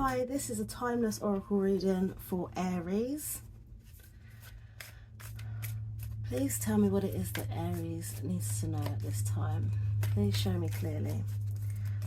Hi, this is a timeless oracle reading for Aries. Please tell me what it is that Aries needs to know at this time. Please show me clearly.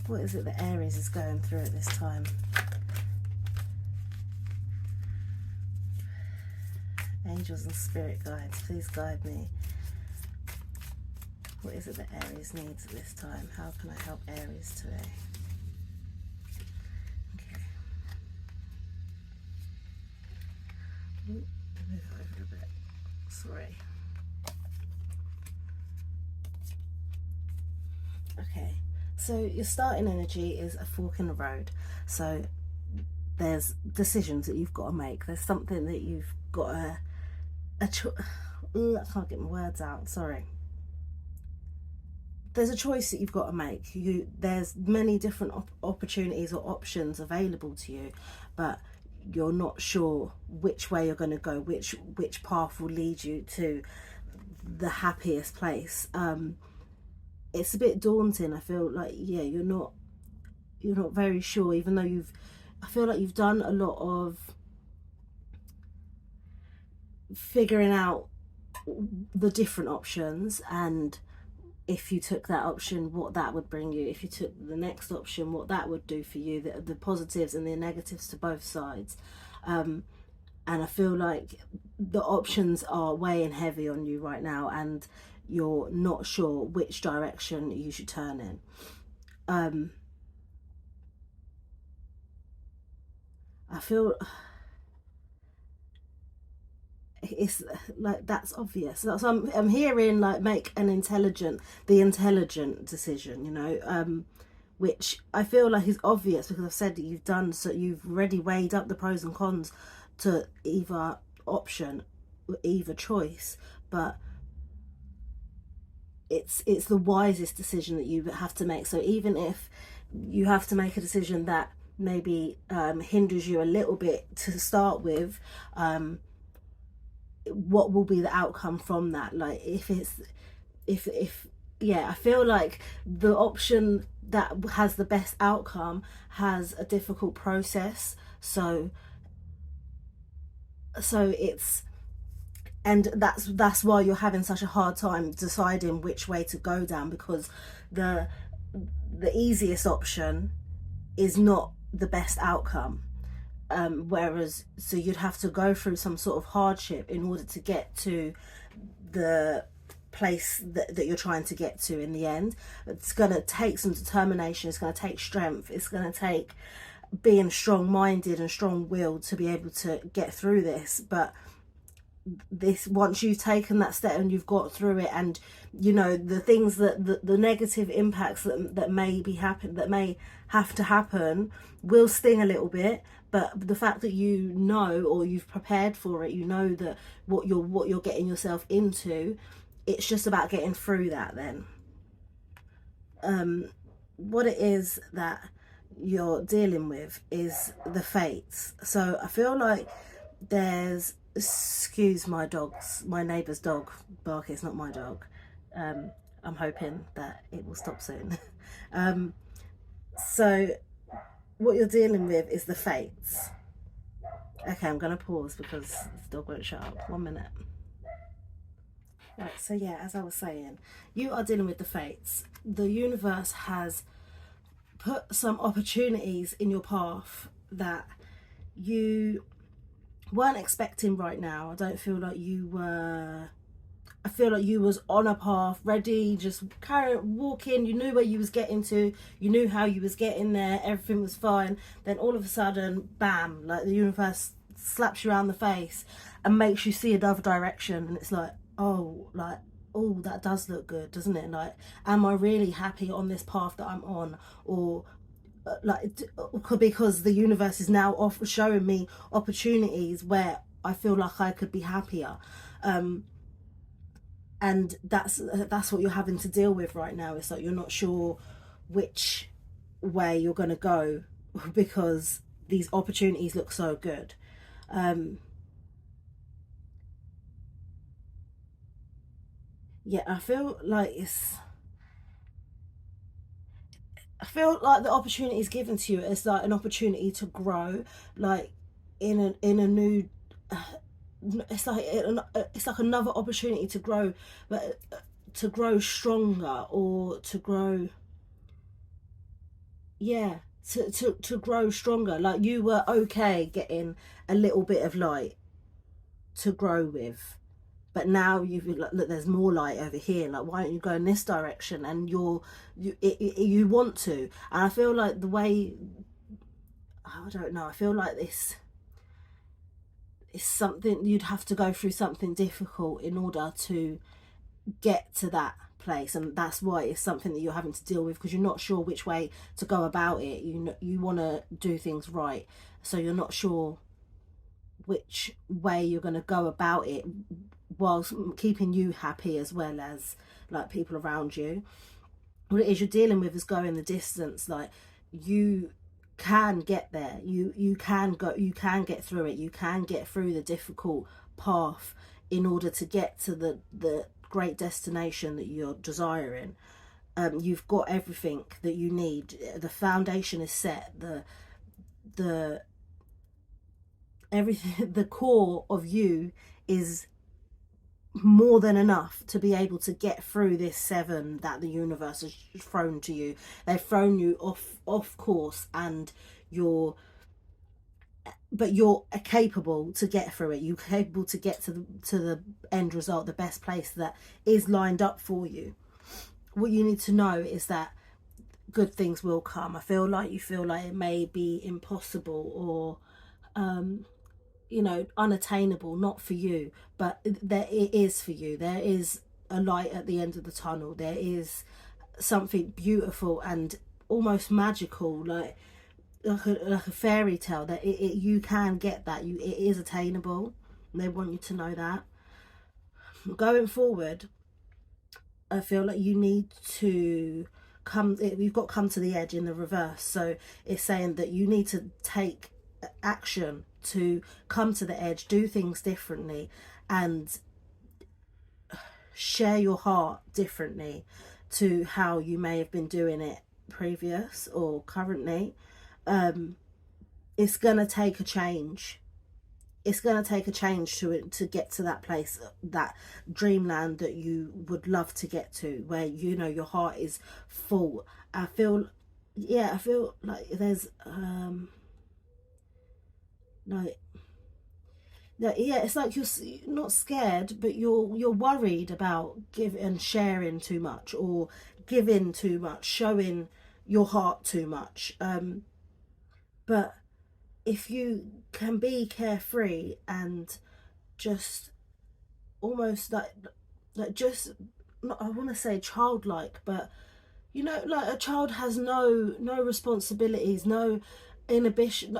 What is it that Aries is going through at this time? Angels and spirit guides, please guide me. What is it that Aries needs at this time? How can I help Aries today? Okay. Ooh, move over a bit. Sorry. Okay, so your starting energy is a fork in the road. So there's decisions that you've got to make. There's something that you've got I can't get my words out, sorry. There's a choice that you've got to make. There's many different opportunities or options available to you, but you're not sure which way you're going to go, which path will lead you to the happiest place. It's a bit daunting. I feel like, yeah, you're not very sure, even though I feel like you've done a lot of figuring out the different options, and if you took that option, what that would bring you. If you took the next option, what that would do for you, the positives and the negatives to both sides. And I feel like the options are weighing heavy on you right now, and you're not sure which direction you should turn in. I feel it's like that's obvious. So I'm hearing like make the intelligent decision, you know, which I feel like is obvious because I've said that you've done, so you've already weighed up the pros and cons to either option, either choice, but it's the wisest decision that you have to make. So even if you have to make a decision that maybe hinders you a little bit to start with, what will be the outcome from that? Like if yeah, I feel like the option that has the best outcome has a difficult process, so it's, and that's why you're having such a hard time deciding which way to go down, because the easiest option is not the best outcome. Whereas, so you'd have to go through some sort of hardship in order to get to the place that you're trying to get to in the end. It's going to take some determination, it's going to take strength, it's going to take being strong-minded and strong-willed to be able to get through this. But this, once you've taken that step and you've got through it, and you know the things that the negative impacts that may have to happen will sting a little bit, but the fact that you know, or you've prepared for it, you know that what you're getting yourself into, it's just about getting through that then. What it is that you're dealing with is the fates. So I feel like there's, excuse my neighbour's dog bark, it's not my dog. I'm hoping that it will stop soon. So what you're dealing with is the fates. Okay, I'm going to pause because the dog won't shut up. 1 minute. Right, so yeah, as I was saying, you are dealing with the fates. The universe has put some opportunities in your path that you weren't expecting right now. I don't feel like you were. I feel like you was on a path, ready, just walking. You knew where you was getting to. You knew how you was getting there. Everything was fine. Then all of a sudden, bam! Like the universe slaps you around the face and makes you see another direction. And it's like, oh, that does look good, doesn't it? Like, am I really happy on this path that I'm on? Or because the universe is now showing me opportunities where I feel like I could be happier. And that's what you're having to deal with right now. It's like you're not sure which way you're going to go because these opportunities look so good. Yeah, I feel like I feel like the opportunity is given to you as like an opportunity to grow, like in a new. It's like another opportunity to grow, but to grow stronger, or to grow. Yeah, to grow stronger. Like you were okay getting a little bit of light to grow with, but now you've like, look, there's more light over here, like why don't you go in this direction? And you want to. And I feel like the way, I don't know, I feel like this is something you'd have to go through, something difficult in order to get to that place, and that's why it's something that you're having to deal with, because you're not sure which way to go about it. You want to do things right, so you're not sure which way you're going to go about it whilst keeping you happy as well as like people around you. What it is you're dealing with is going the distance. Like you can get there, you can go, you can get through it, you can get through the difficult path in order to get to the great destination that you're desiring. You've got everything that you need, the foundation is set, the everything, the core of you is more than enough to be able to get through this 7 that the universe has thrown to you. They've thrown you off course, and you're capable to get through it. You're capable to get to the end result, the best place that is lined up for you. What you need to know is that good things will come. I feel like you feel like it may be impossible, or unattainable, not for you, but there it is for you. There is a light at the end of the tunnel. There is something beautiful and almost magical, like a fairy tale, that you can get that. It is attainable, and they want you to know that. Going forward, I feel like you need to you've got come to the edge in the reverse, so it's saying that you need to take action to come to the edge, do things differently, and share your heart differently to how you may have been doing it previous or currently. It's gonna take a change. It's gonna take a change to get to that place, that dreamland that you would love to get to, where your heart is full. I feel like there's like it's like you're not scared, but you're worried about giving and sharing too much, or giving too much, showing your heart too much. But if you can be carefree and just almost like just not, I want to say childlike, but like a child has no responsibilities, no inhibition,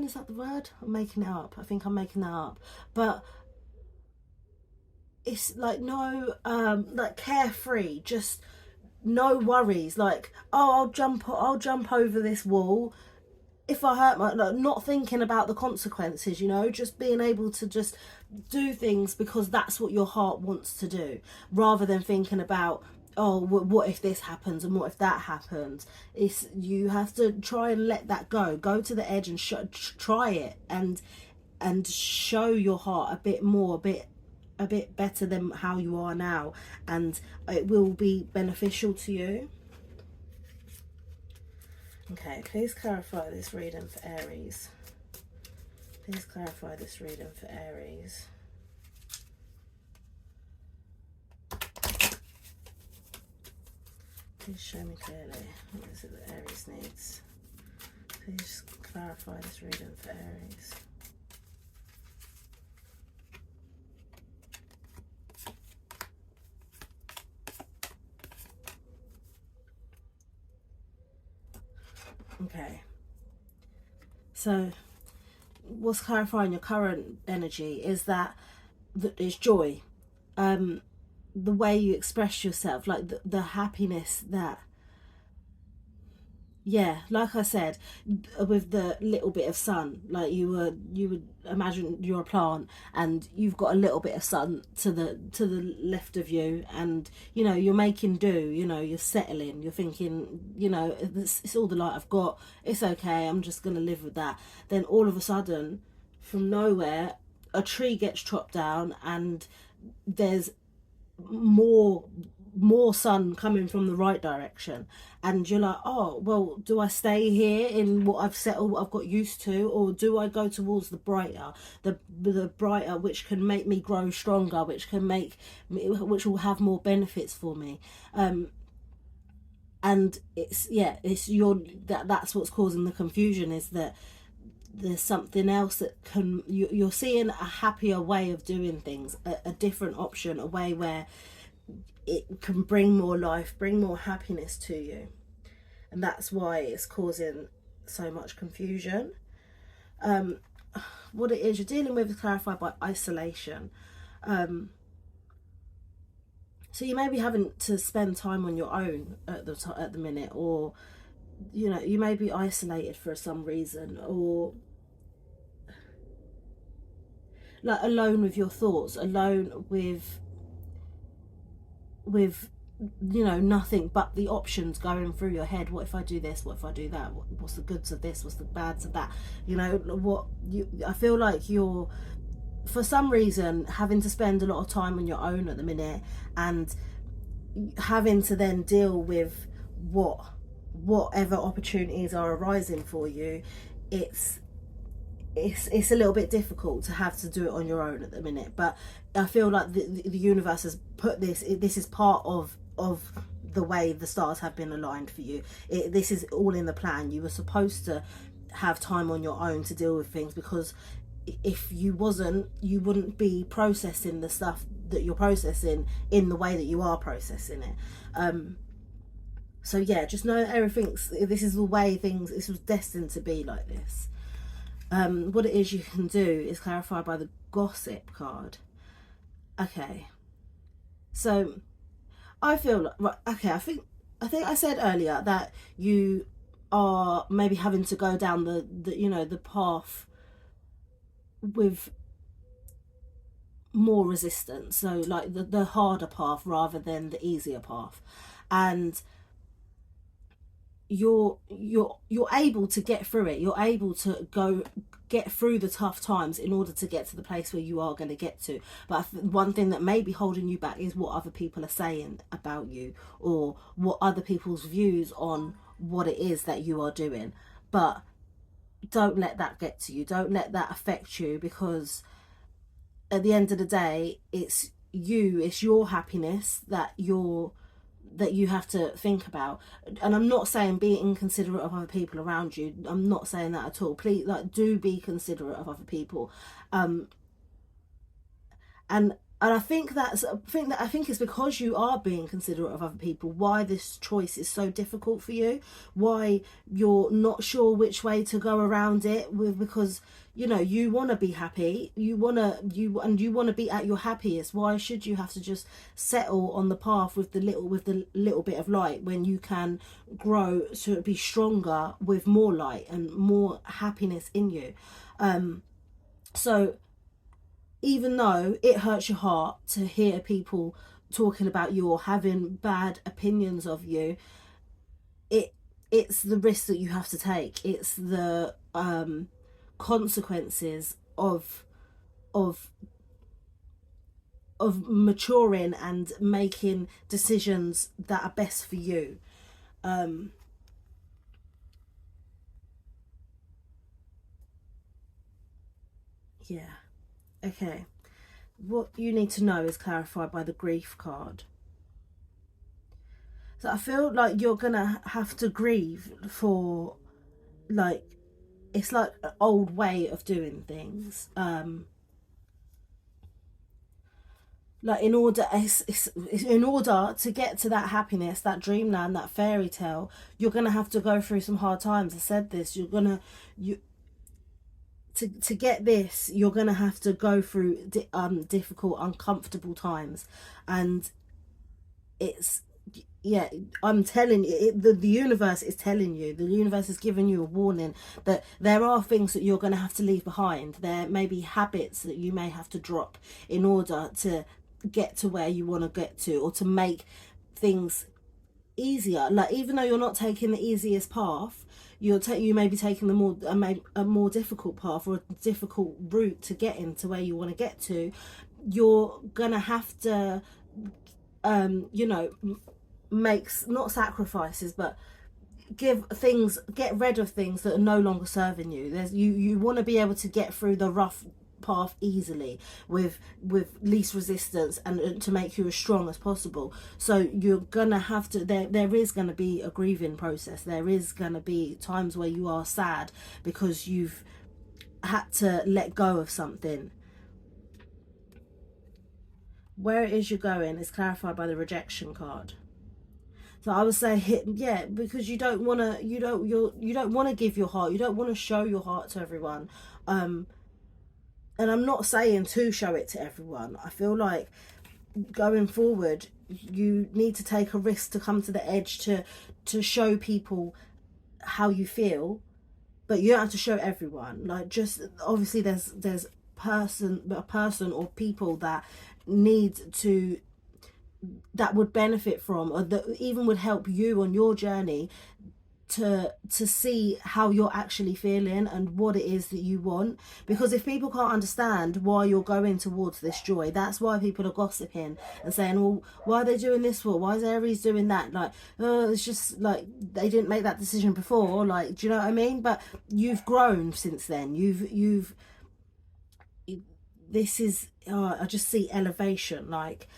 is that the word? I'm making it up. I think I'm making that up. But it's like no like carefree, just no worries, like, oh, I'll jump over this wall if I hurt my, like, not thinking about the consequences, just being able to just do things because that's what your heart wants to do, rather than thinking about, oh, what if this happens and what if that happens. You have to try and let that go to the edge and try it, and show your heart a bit more, a bit better than how you are now, and it will be beneficial to you. Okay, please clarify this reading for Aries. Please clarify this reading for Aries. Please show me clearly what is it that Aries needs. Please clarify this reading for Aries. Okay, so what's clarifying your current energy is that is joy, the way you express yourself, like the happiness that Yeah, like I said, with the little bit of sun, like you would imagine you're a plant and you've got a little bit of sun to the left of you, and you know you're making do. You know, you're settling. You're thinking, you know, it's all the light I've got. It's okay. I'm just gonna live with that. Then all of a sudden, from nowhere, a tree gets chopped down, and there's more sun coming from the right direction, and you're like, oh well, do I stay here in what I've settled, what I've got used to, or do I go towards the brighter, the brighter, which can make me grow stronger, which can make me, which will have more benefits for me. And it's, yeah, it's your, that's what's causing the confusion, is that there's something else that can, you're seeing a happier way of doing things, a different option, a way where it can bring more life, bring more happiness to you. And that's why it's causing so much confusion. What it is you're dealing with is clarified by isolation. So you may be having to spend time on your own at the minute, or you know, you may be isolated for some reason, or like alone with your thoughts, alone with you know, nothing but the options going through your head. What if I do this? What if I do that? What's the goods of this? What's the bads of that? You know, what you, I feel like you're, for some reason, having to spend a lot of time on your own at the minute, and having to then deal with whatever opportunities are arising for you. It's a little bit difficult to have to do it on your own at the minute, but I feel like the universe has put this is part of the way the stars have been aligned for you. This is all in the plan. You were supposed to have time on your own to deal with things, because if you wasn't, you wouldn't be processing the stuff that you're processing in the way that you are processing it. So yeah, just know everything's, this is the way things, this was destined to be like this. What it is you can do is clarify by the gossip card. Okay, so I feel like, right, okay, I think I said earlier that you are maybe having to go down the you know, the path with more resistance, so like the harder path rather than the easier path, and you're able to get through it. You're able to get through the tough times in order to get to the place where you are going to get to. But one thing that may be holding you back is what other people are saying about you, or what other people's views on what it is that you are doing. But don't let that get to you. Don't let that affect you, because at the end of the day, it's you, it's your happiness that you have to think about. And I'm not saying be inconsiderate of other people around you. I'm not saying that at all. Please, like, do be considerate of other people. And I think it's because you are being considerate of other people why this choice is so difficult for you, why you're not sure which way to go around it with, because you know you want to be happy, you want to be at your happiest. Why should you have to just settle on the path with the little bit of light, when you can grow to be stronger with more light and more happiness in you? So even though it hurts your heart to hear people talking about you or having bad opinions of you, it's the risk that you have to take. It's the consequences of maturing and making decisions that are best for you. Yeah. Okay. What you need to know is clarified by the grief card. So I feel like you're gonna have to grieve for, like, it's like an old way of doing things. Like in order to get to that happiness, that dreamland, that fairy tale, you're gonna have to go through some hard times. I said this. You to get this, you're gonna have to go through difficult, uncomfortable times, and it's yeah, I'm telling you, the universe is telling you, the universe is giving you a warning that there are things that you're going to have to leave behind. There may be habits that you may have to drop in order to get to where you want to get to, or to make things easier. Like, even though you're not taking the easiest path, you may be taking the a more difficult path, or a difficult route to get into where you want to get to. You're gonna have to you know, makes not sacrifices, but get rid of things that are no longer serving you. You want to be able to get through the rough path easily with least resistance, and to make you as strong as possible. So you're gonna have to, there is gonna be a grieving process. There is gonna be times where you are sad because you've had to let go of something. Where it is you're going is clarified by the rejection card. So I would say, yeah, because you don't want to give your heart, you don't want to show your heart to everyone. And I'm not saying to show it to everyone. I feel like going forward, you need to take a risk to come to the edge, to show people how you feel, but you don't have to show everyone. Like, just obviously there's a person or people that would benefit from, or that even would help you on your journey to see how you're actually feeling and what it is that you want. Because if people can't understand why you're going towards this joy, that's why people are gossiping and saying, well, why are they doing this for? Why is Aries doing that? Like, oh, it's just like they didn't make that decision before. Like, do you know what I mean? But you've grown since then. This is I just see elevation. Like,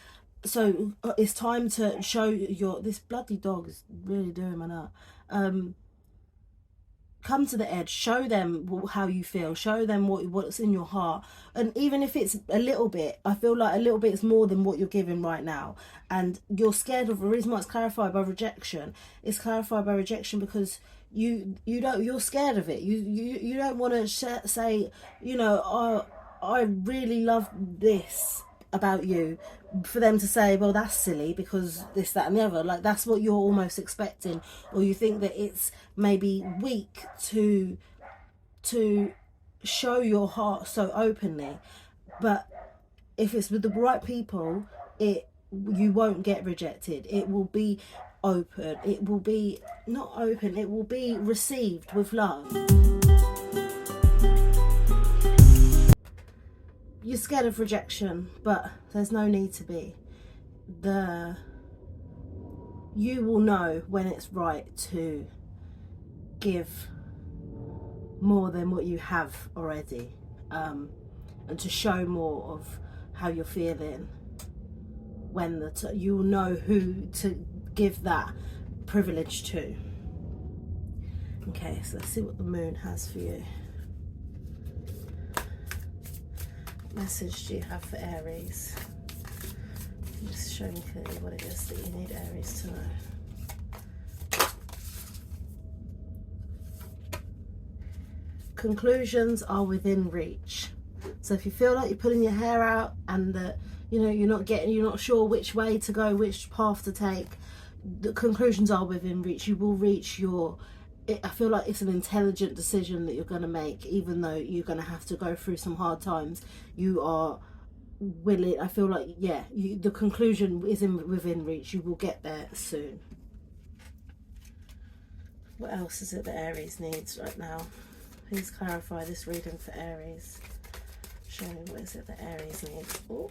so it's time to show this bloody dog is really doing my nut. Come to the edge, show them how you feel, show them what's in your heart. And even if it's a little bit, I feel like a little bit is more than what you're giving right now. And you're scared of, the reason why it's clarified by rejection, it's clarified by rejection because you're scared of it. You don't want to say, you know, oh, I really love this about you, for them to say, well, that's silly because this, that and the other. Like, that's what you're almost expecting, or you think that it's maybe weak to show your heart so openly. But if it's with the right people, you won't get rejected. It will be open. It will be not open, it will be received with love. You're scared of rejection, but there's no need to be. You will know when it's right to give more than what you have already, and to show more of how you're feeling. When you'll know who to give that privilege to. Okay, so let's see what the moon has for you. Message do you have for Aries? Just show me clearly what it is that you need Aries to know. Conclusions are within reach. So if you feel like you're pulling your hair out and that, you know, you're not sure which way to go, which path to take, the conclusions are within reach. You will reach I feel like it's an intelligent decision that you're going to make, even though you're going to have to go through some hard times. You are willing. I feel like, yeah, the conclusion is within reach. You will get there soon. What else is it that Aries needs right now? Please clarify this reading for Aries. Show me what is it that Aries needs. Ooh.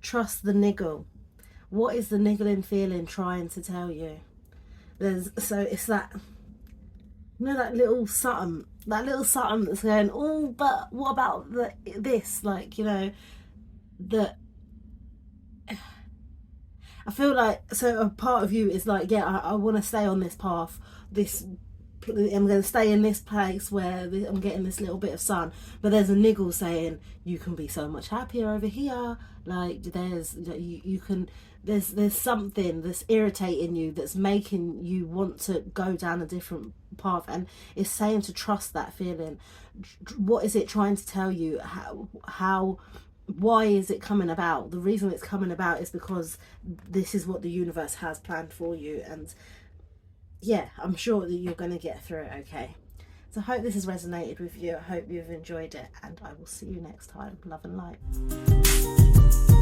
Trust the niggle. What is the niggling feeling trying to tell you? So it's that, you know, that little something that's going, oh, but what about this? Like, you know, that I feel like, so a part of you is like, yeah, I want to stay on this path, I'm going to stay in this place where I'm getting this little bit of sun, but there's a niggle saying you can be so much happier over here. Like, there's something that's irritating you, that's making you want to go down a different path, and it's saying to trust that feeling. What is it trying to tell you? How why is it coming about? The reason it's coming about is because this is what the universe has planned for you. And yeah, I'm sure that you're going to get through it okay. So I hope this has resonated with you. I hope you've enjoyed it, and I will see you next time. Love and light.